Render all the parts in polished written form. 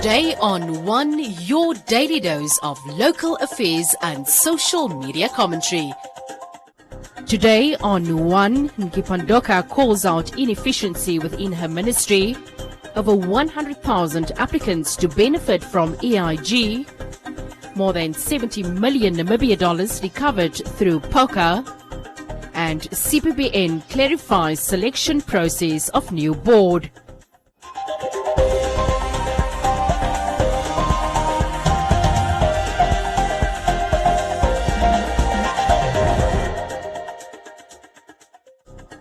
Today on One, your daily dose of local affairs and social media commentary. Today on One, Nkipondoka calls out inefficiency within her ministry. Over 100,000 applicants to benefit from EIG. More than 70 million Namibia dollars recovered through POCA. And CPBN clarifies selection process of new board.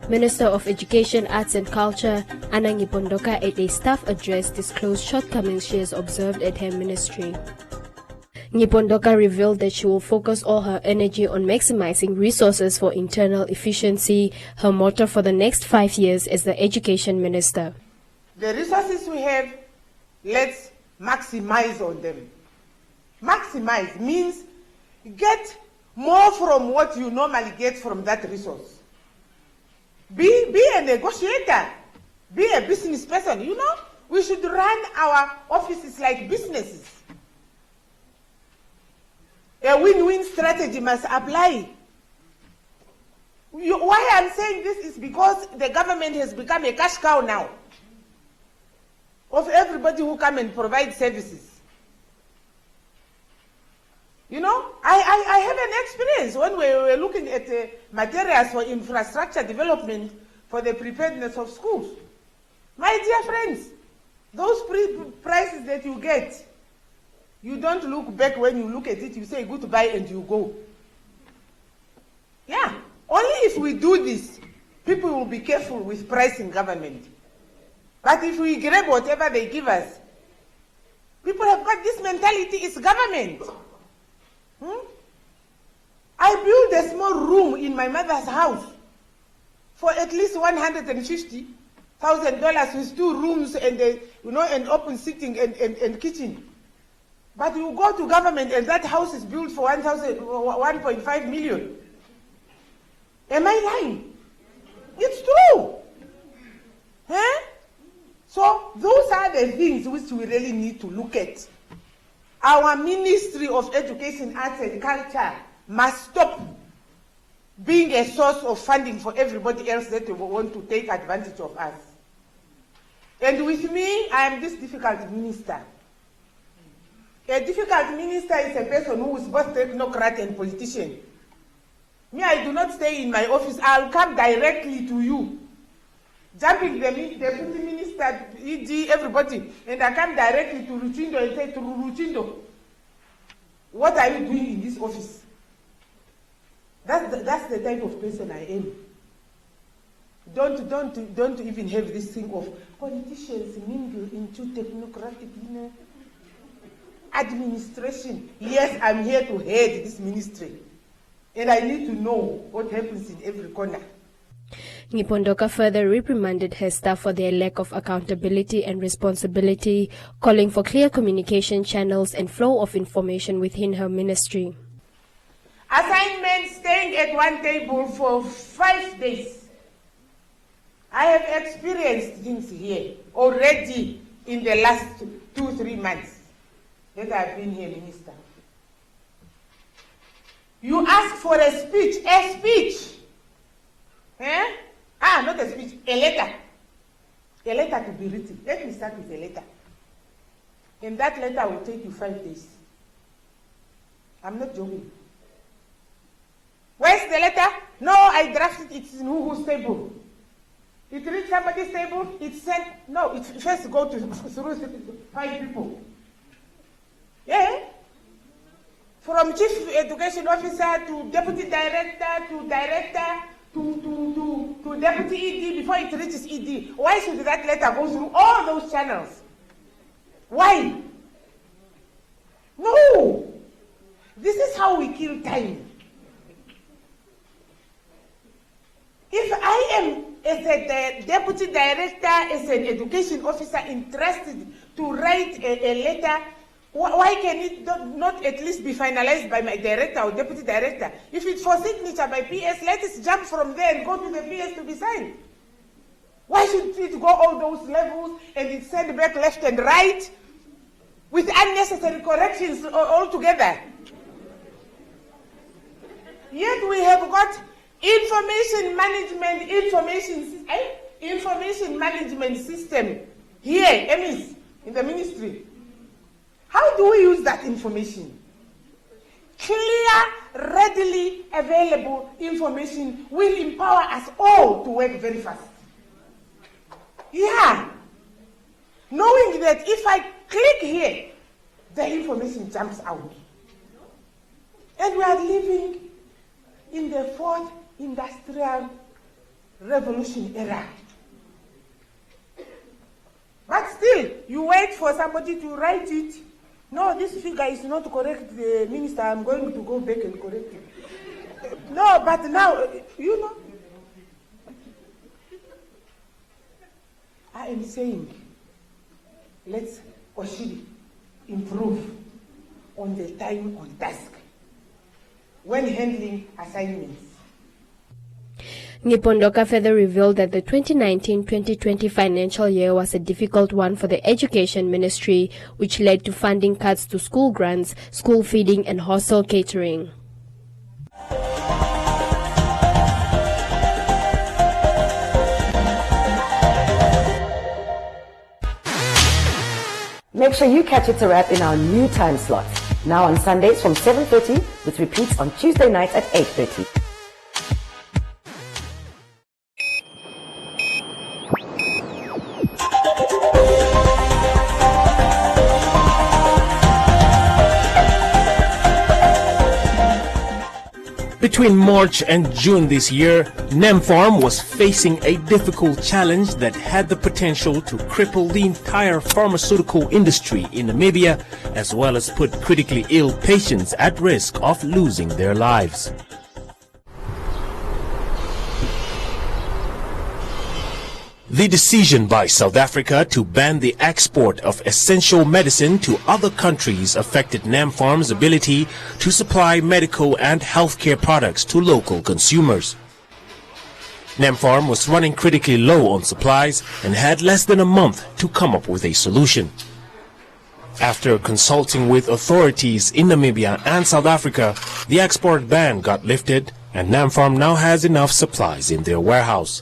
Minister of Education, Arts and Culture, Anna Nkipondoka, at a staff address disclosed shortcomings she has observed at her ministry. Nkipondoka revealed that she will focus all her energy on maximizing resources for internal efficiency, her motto for the next 5 years as the Education Minister. The resources we have, let's maximize on them. Maximize means get more from what you normally get from that resource. Be a negotiator, be a business person. You know, we should run our offices like businesses. A win-win strategy must apply. Why I'm saying this is because the government has become a cash cow now of everybody who come and provide services. You know, I have an experience when we were looking at materials for infrastructure development for the preparedness of schools. My dear friends, those prices that you get, you don't look back. When you look at it, you say goodbye and you go. Yeah, only if we do this, people will be careful with pricing government. But if we grab whatever they give us, people have got this mentality, it's government. I built a small room in my mother's house for at least $150,000 with 2 rooms and an open sitting and kitchen. But you go to government and that house is built for 1.5 million. Am I lying? It's true. So those are the things which we really need to look at. Our Ministry of Education, Arts and Culture must stop being a source of funding for everybody else that want to take advantage of us. And with me, I am this difficult minister. A difficult minister is a person who is both technocrat and politician. Me, I do not stay in my office. I'll come directly to you. Jumping the deputy minister, ED, everybody, and I come directly to Ruchindo and say to Ruchindo, what are you doing in this office? That's the type of person I am. Don't even have this thing of politicians mingle into technocratic administration. Yes, I'm here to head this ministry, and I need to know what happens in every corner. Nkipondoka further reprimanded her staff for their lack of accountability and responsibility, calling for clear communication channels and flow of information within her ministry. Assignment staying at one table for 5 days. I have experienced things here already in the last 2-3 months that I've been here, Minister. You ask for a speech. Not a speech, a letter. A letter to be written. Let me start with a letter. And that letter will take you 5 days. I'm not joking. Where's the letter? No, I drafted it. It's in who's table. It reached somebody's table. It sent. No, it first go through 5 people. Yeah. From chief education officer to deputy director to director to deputy ED before it reaches ED. Why should that letter go through all those channels? Why? No. This is how we kill time. If I am, as a deputy director, as an education officer, interested to write a letter, why can it not at least be finalized by my director or deputy director? If it's for signature by PS, let us jump from there and go to the PS to be signed. Why should it go all those levels and it send back left and right? with unnecessary corrections altogether. Yet we have got information management system here, EMIS, in the ministry. How do we use that information? Clear, readily available information will empower us all to work very fast. Yeah. Knowing that if I click here, the information jumps out. And we are living in the fourth industrial revolution era. But still, you wait for somebody to write it. No, this figure is not correct, the minister. I'm going to go back and correct it. No, but now, you know, I am saying, let's Oshiri improve on the time on task when handling assignments. Ngipondoka further revealed that the 2019-2020 financial year was a difficult one for the Education Ministry, which led to funding cuts to school grants, school feeding and hostel catering. Make sure you catch It's a Wrap in our new time slot, now on Sundays from 7:30 with repeats on Tuesday nights at 8:30. Between March and June this year, NemFarm was facing a difficult challenge that had the potential to cripple the entire pharmaceutical industry in Namibia, as well as put critically ill patients at risk of losing their lives. The decision by South Africa to ban the export of essential medicine to other countries affected NemFarm's ability to supply medical and healthcare products to local consumers. NemFarm was running critically low on supplies and had less than a month to come up with a solution. After consulting with authorities in Namibia and South Africa, the export ban got lifted and NemFarm now has enough supplies in their warehouse.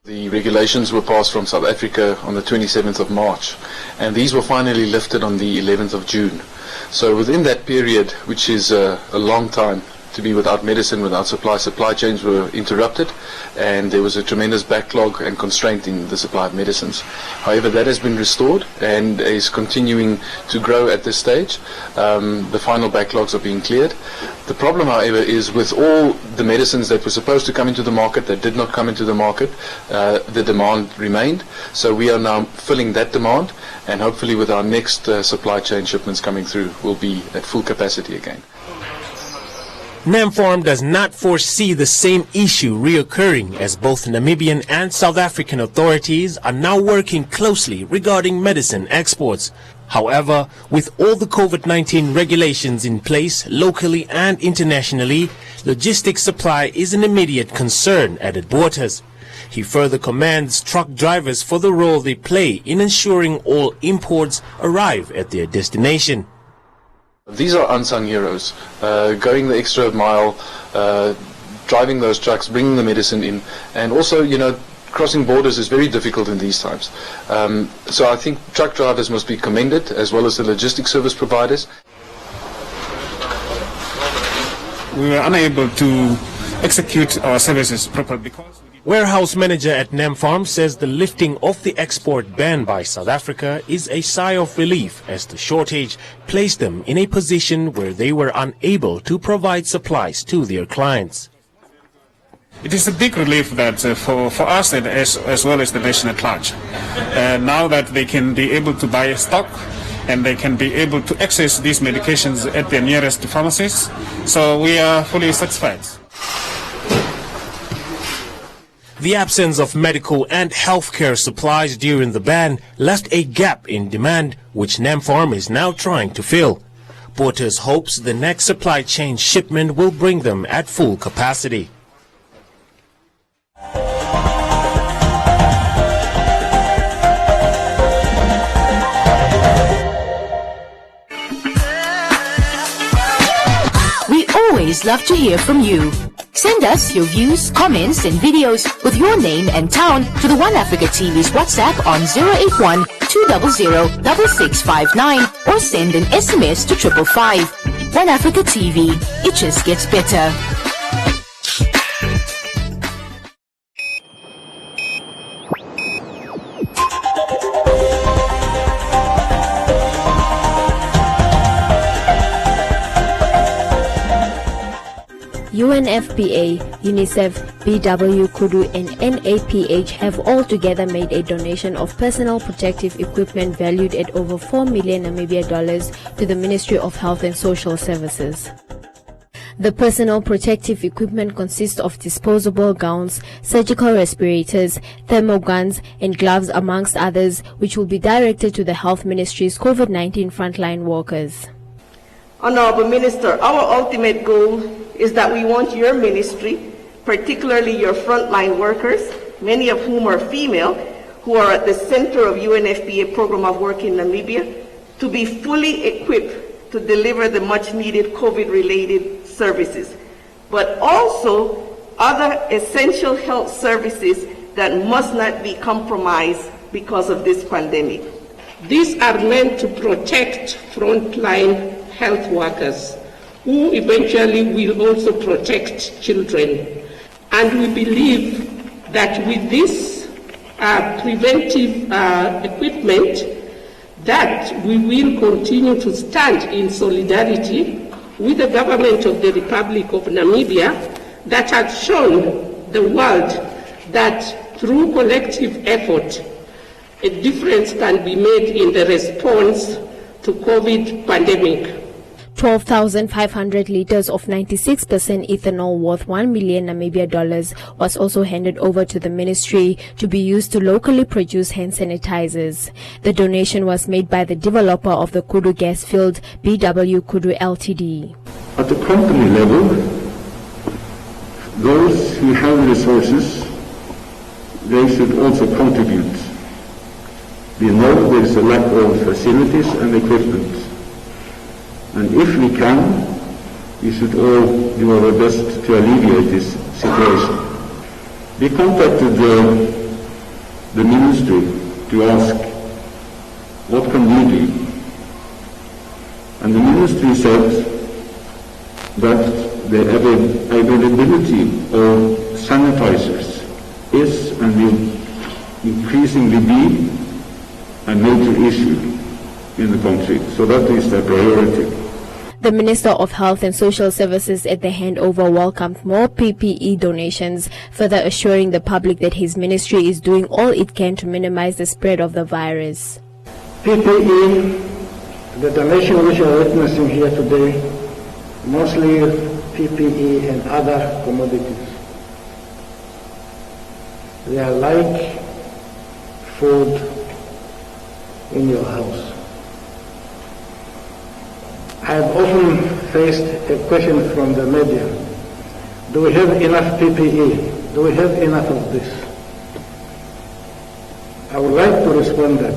The regulations were passed from South Africa on the 27th of March, and these were finally lifted on the 11th of June. So within that period, which is a long time to be without medicine, without supply chains were interrupted, and there was a tremendous backlog and constraint in the supply of medicines. However, that has been restored and is continuing to grow at this stage. The final backlogs are being cleared. The problem, however, is with all the medicines that were supposed to come into the market that did not come into the market, the demand remained. So we are now filling that demand, and hopefully with our next supply chain shipments coming through, we'll be at full capacity again. NemFarm does not foresee the same issue reoccurring, as both Namibian and South African authorities are now working closely regarding medicine exports. However, with all the COVID-19 regulations in place locally and internationally, logistics supply is an immediate concern, added Bottas. He further commends truck drivers for the role they play in ensuring all imports arrive at their destination. These are unsung heroes, going the extra mile, driving those trucks, bringing the medicine in, and also, you know, crossing borders is very difficult in these times. So I think truck drivers must be commended, as well as the logistics service providers. We were unable to execute our services properly because... Warehouse manager at NemFarm says the lifting of the export ban by South Africa is a sigh of relief, as the shortage placed them in a position where they were unable to provide supplies to their clients. It is a big relief that for us and as well as the nation at large. Now that they can be able to buy stock and they can be able to access these medications at their nearest pharmacies, so we are fully satisfied. The absence of medical and healthcare supplies during the ban left a gap in demand, which NemFarm is now trying to fill. Bottas hopes the next supply chain shipment will bring them at full capacity. always love to hear from you. Send us your views, comments, and videos with your name and town to the One Africa TV's WhatsApp on 081 200 6659 or send an SMS to 555. One Africa TV, it just gets better. UNFPA, UNICEF, BW Kudu and NAPH have all together made a donation of personal protective equipment valued at over 4 million Namibia dollars to the Ministry of Health and Social Services. The personal protective equipment consists of disposable gowns, surgical respirators, thermoguns and gloves amongst others, which will be directed to the Health Ministry's COVID-19 frontline workers. Honorable Minister, our ultimate goal is that we want your ministry, particularly your frontline workers, many of whom are female, who are at the center of UNFPA program of work in Namibia, to be fully equipped to deliver the much needed COVID-related services, but also other essential health services that must not be compromised because of this pandemic. These are meant to protect frontline health workers, who eventually will also protect children. And we believe that with this preventive equipment, that we will continue to stand in solidarity with the government of the Republic of Namibia that has shown the world that through collective effort, a difference can be made in the response to COVID pandemic. 12,500 liters of 96% ethanol worth 1 million Namibia dollars was also handed over to the ministry to be used to locally produce hand sanitizers. The donation was made by the developer of the Kudu gas field, BW Kudu Ltd. At the company level, those who have resources, they should also contribute. We know there is a lack of facilities and equipment. And if we can, we should all do our best to alleviate this situation. We contacted the ministry to ask, what can we do? And the ministry said that the availability of sanitizers is and will increasingly be a major issue in the country. So that is the priority. The Minister of Health and Social Services at the handover welcomed more PPE donations, further assuring the public that his ministry is doing all it can to minimize the spread of the virus. PPE, the donation which we are witnessing here today, mostly PPE and other commodities. They are like food in your house. I have often faced a question from the media. Do we have enough PPE? Do we have enough of this? I would like to respond that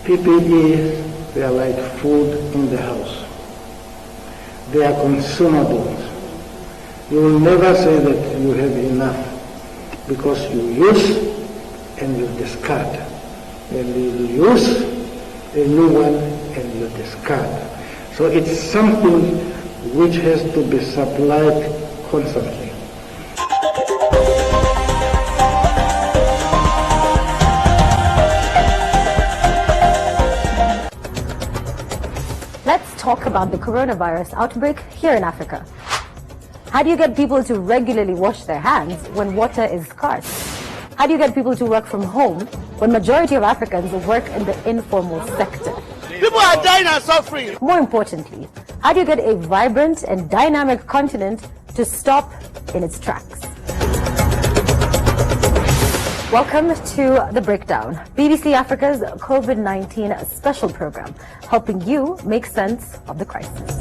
PPE, they are like food in the house. They are consumables. You will never say that you have enough because you use and you discard. And you use a new one and you discard. So it's something which has to be supplied constantly. Let's talk about the coronavirus outbreak here in Africa. How do you get people to regularly wash their hands when water is scarce? How do you get people to work from home when majority of Africans work in the informal sector? People are dying and suffering. More importantly, how do you get a vibrant and dynamic continent to stop in its tracks? Welcome to The Breakdown, BBC Africa's COVID-19 special program, helping you make sense of the crisis.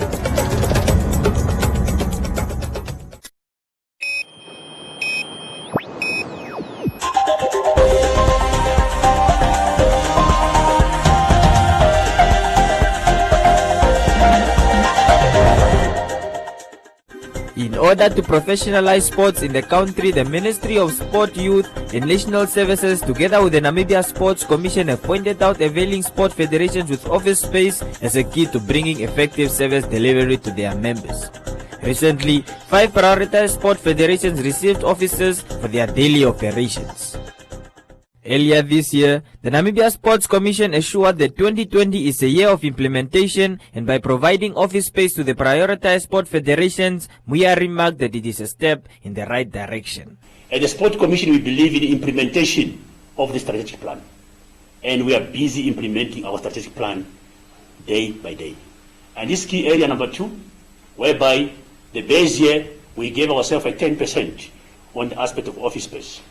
order to professionalize sports in the country, the Ministry of Sport, Youth and National Services, together with the Namibia Sports Commission, have pointed out availing sport federations with office space as a key to bringing effective service delivery to their members. Recently, 5 prioritized sport federations received offices for their daily operations. Earlier this year, the Namibia Sports Commission assured that 2020 is a year of implementation, and by providing office space to the prioritized sport federations, Muya remarked that it is a step in the right direction. At the Sport Commission, we believe in the implementation of the strategic plan, and we are busy implementing our strategic plan day by day. And this key area number 2, whereby the base year we gave ourselves a 10% on the aspect of office space.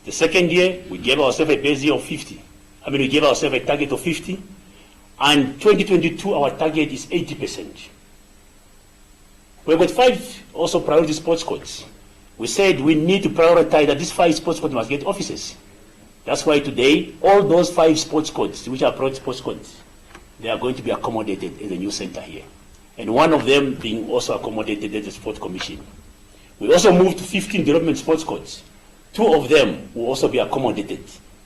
The second year, we gave ourselves a base year of 50. We gave ourselves a target of 50. And 2022, our target is 80%. We've got 5 also priority sports codes. We said we need to prioritize that these 5 sports codes must get offices. That's why today, all those 5 sports codes, which are priority sports codes, they are going to be accommodated in the new center here. And one of them being also accommodated at the Sport Commission. We also moved to 15 development sports codes. 2 of them will also be accommodated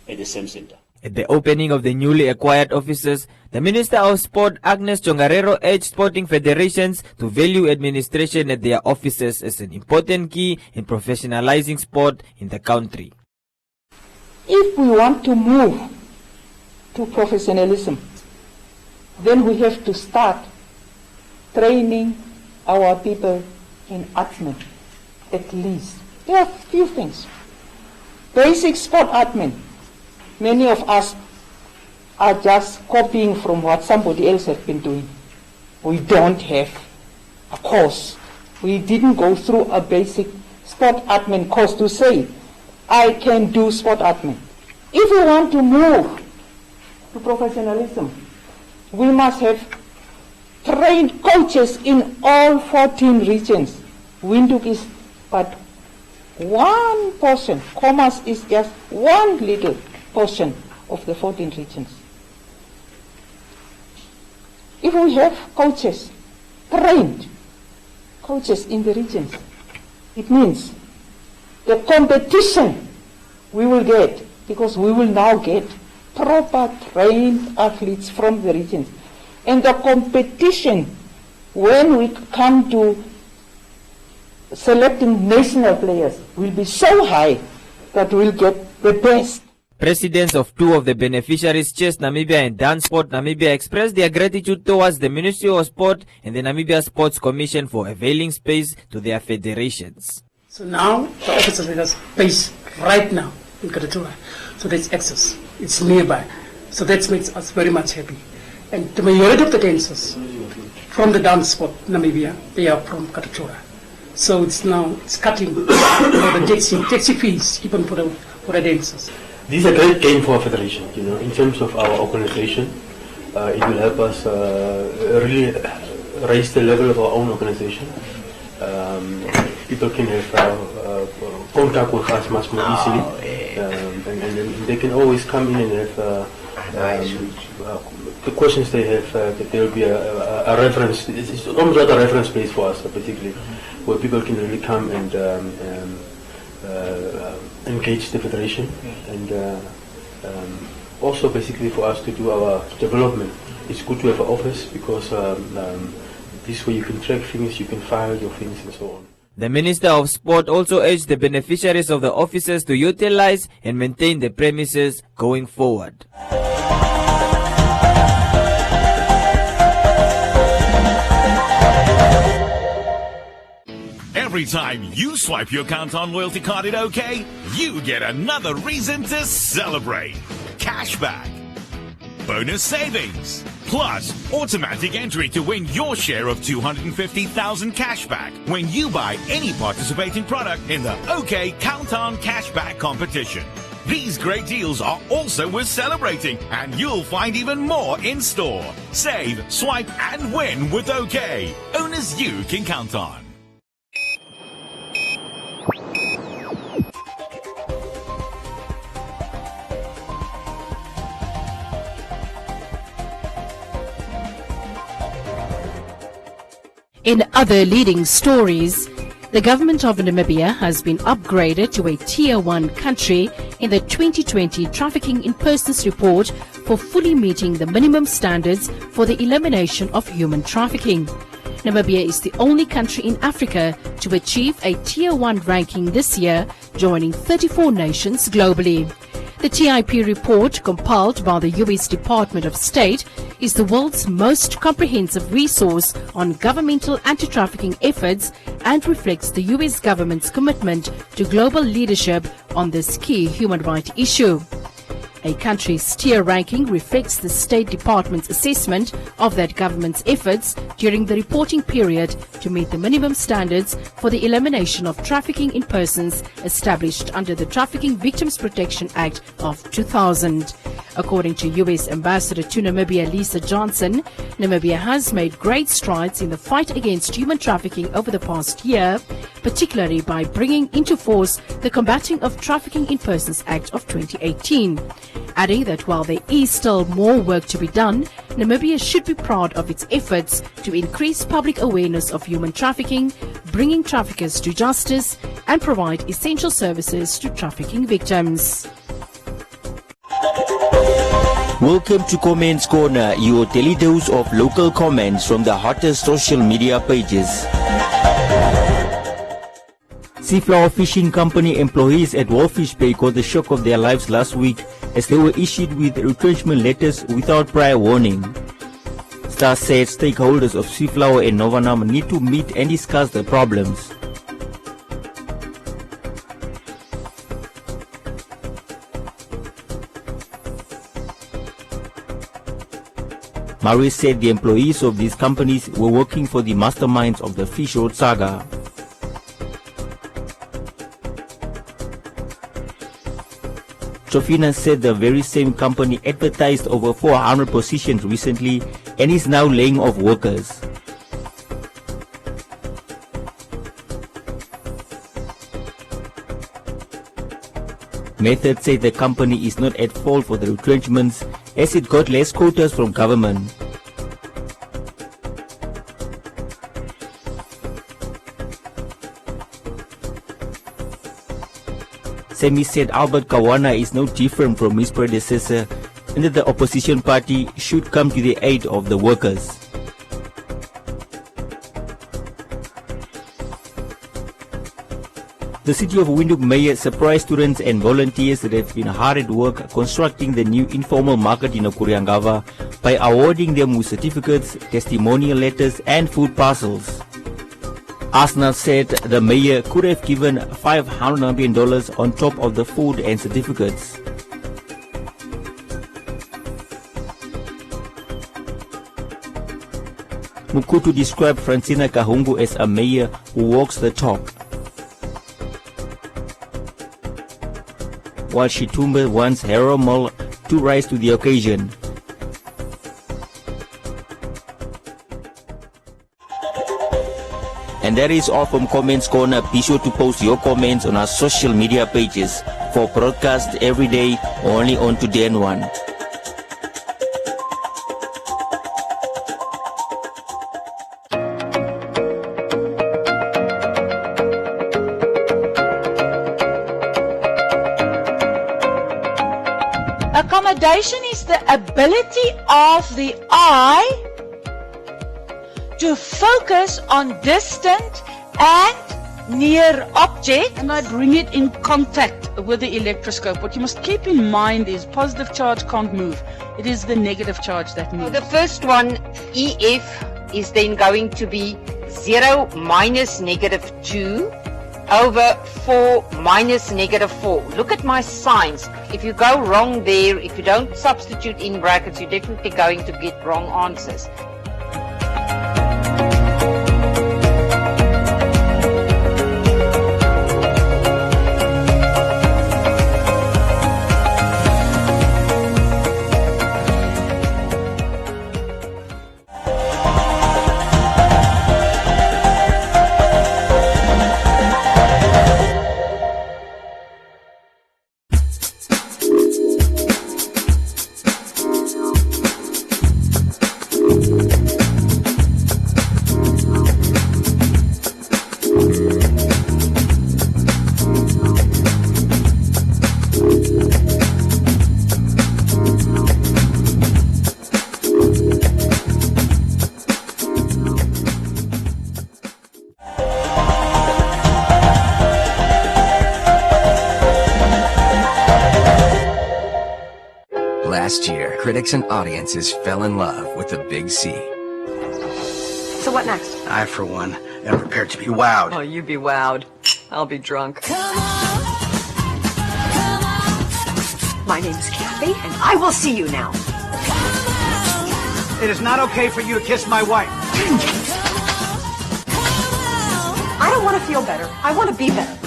at the same center. At the opening of the newly acquired offices, the Minister of Sport, Agnes Chongarero, urged sporting federations to value administration at their offices as an important key in professionalizing sport in the country. If we want to move to professionalism, then we have to start training our people in admin, at least. There are a few things. Basic sport admin. Many of us are just copying from what somebody else has been doing. We don't have a course. We didn't go through a basic sport admin course to say, I can do sport admin. If we want to move to professionalism, we must have trained coaches in all 14 regions. Windhoek is but one portion. Commerce is just one little portion of the 14 regions. If we have coaches, trained coaches in the regions, it means the competition we will get, because we will now get proper trained athletes from the regions. And the competition, when we come to selecting national players, will be so high that we'll get the best. Presidents of 2 of the beneficiaries, Chess Namibia and Dance Sport Namibia, expressed their gratitude towards the Ministry of Sport and the Namibia Sports Commission for availing space to their federations. So now the officers have space right now in Karatura. So there's access. It's nearby. So that makes us very much happy. And the majority of the dancers from the Dance Sport Namibia, they are from Karatura. So it's cutting the taxi fees even for the dancers. This is a great gain for our federation, in terms of our organization. It will help us really raise the level of our own organization. People can have contact with us much more easily. And they can always come in and have the questions they have, that there will be a reference. It's almost like a reference place for us, particularly, where people can really come and engage the federation, and also basically for us to do our development. It's good to have an office, because this way you can track things, you can file your things and so on. The Minister of Sport also urged the beneficiaries of the offices to utilize and maintain the premises going forward. Every time you swipe your Count-On loyalty card at OK, you get another reason to celebrate. Cashback, bonus savings, plus automatic entry to win your share of 250,000 cashback when you buy any participating product in the OK Count-On Cashback competition. These great deals are also worth celebrating, and you'll find even more in store. Save, swipe, and win with OK. Owners you can count on. In other leading stories, The government of Namibia has been upgraded to a Tier 1 country in the 2020 Trafficking in Persons report for fully meeting the minimum standards for the elimination of human trafficking. Namibia is the only country in Africa to achieve a Tier 1 ranking this year, joining 34 nations globally. The TIP report, compiled by the US Department of State, is the world's most comprehensive resource on governmental anti-trafficking efforts and reflects the US government's commitment to global leadership on this key human rights issue. A country's tier ranking reflects the State Department's assessment of that government's efforts during the reporting period to meet the minimum standards for the elimination of trafficking in persons established under the Trafficking Victims Protection Act of 2000. According to U.S. Ambassador to Namibia Lisa Johnson, Namibia has made great strides in the fight against human trafficking over the past year, particularly by bringing into force the Combating of Trafficking in Persons Act of 2018. Adding that while there is still more work to be done, Namibia should be proud of its efforts to increase public awareness of human trafficking, bringing traffickers to justice, and provide essential services to trafficking victims. Welcome to Comments Corner, your daily dose of local comments from the hottest social media pages. Seaflower Fishing Company employees at Walfish Bay got the shock of their lives last week as they were issued with retrenchment letters without prior warning. Star said stakeholders of Seaflower and Novanam need to meet and discuss the problems. Murray said the employees of these companies were working for the masterminds of the Fish Road saga. Trofina said the very same company advertised over 400 positions recently and is now laying off workers. Method said the company is not at fault for the retrenchments as it got less quotas from government. Semi said Albert Kawana is no different from his predecessor and that the opposition party should come to the aid of the workers. The City of Windhoek Mayor surprised students and volunteers that have been hard at work constructing the new informal market in Okuriangava by awarding them with certificates, testimonial letters and food parcels. Asna said the mayor could have given $500 million on top of the food and certificates. Mukutu described Francina Kahungu as a mayor who walks the talk, while Shitumba wants Harold Mull to rise to the occasion. And that is all from Comments Corner. Be sure to post your comments on our social media pages for broadcast every day only on Today and One. Accommodation is the ability of the eye to focus on distant and near objects. And I bring it in contact with the electroscope. What you must keep in mind is positive charge can't move. It is the negative charge that moves. The first one, EF, is then going to be 0 minus -2 over 4 minus -4. Look at my signs. If you go wrong there, if you don't substitute in brackets, you're definitely going to get wrong answers. Last year, critics and audiences fell in love with The Big C. So what next? I, for one, am prepared to be wowed. Oh, you be wowed. I'll be drunk. My name's Kathy, and I will see you now. It is not okay for you to kiss my wife. I don't want to feel better. I want to be better.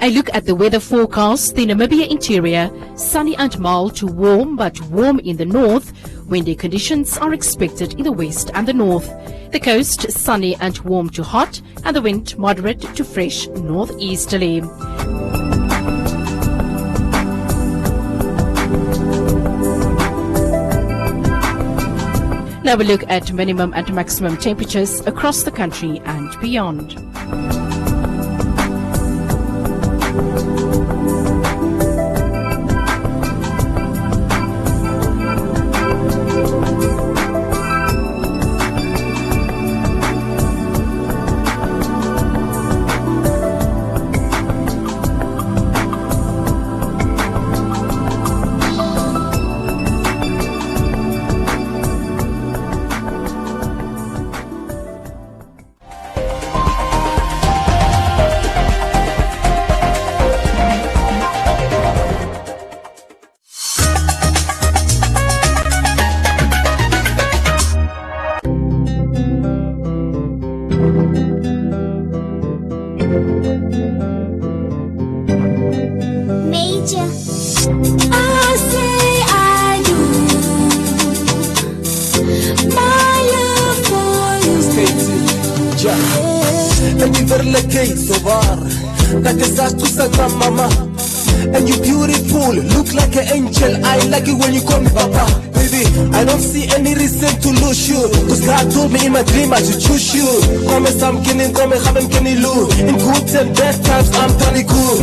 A look at the weather forecast. The Namibia interior, sunny and mild to warm, but warm in the north. Windy conditions are expected in the west and the north. The coast, sunny and warm to hot, and the wind moderate to fresh northeasterly. Now we look at minimum and maximum temperatures across the country and beyond. Major. I say I do. My love for you. And you very lucky, so far. That is us to Santa Mama. And you beautiful, look like an angel. I like it when you call me Papa. Baby, I don't see any reason to lose you. Cause God told me in my dream I should choose you. Come and some killing, come and have him kenny loo. In good and bad times, I'm totally cool.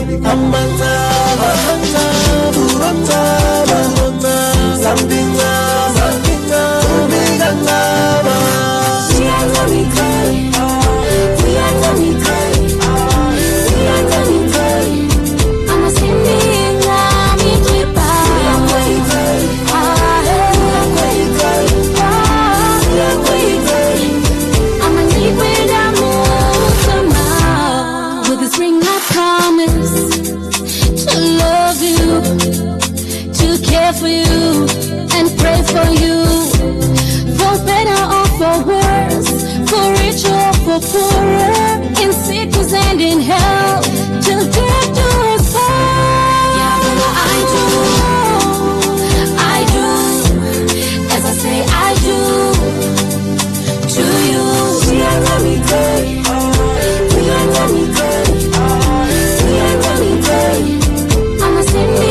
For you and pray for you, for better or for worse, for richer or for poorer, in sickness and in health, till death do us part. Yeah, I do, as I say I do, to you. We are gonna be good, we are gonna be good, we are gonna be good. I'ma send me.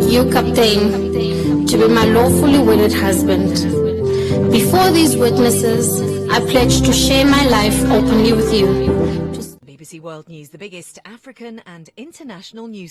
You, Captain, to be my lawfully wedded husband. Before these witnesses, I pledge to share my life openly with you. BBC World News, the biggest African and international news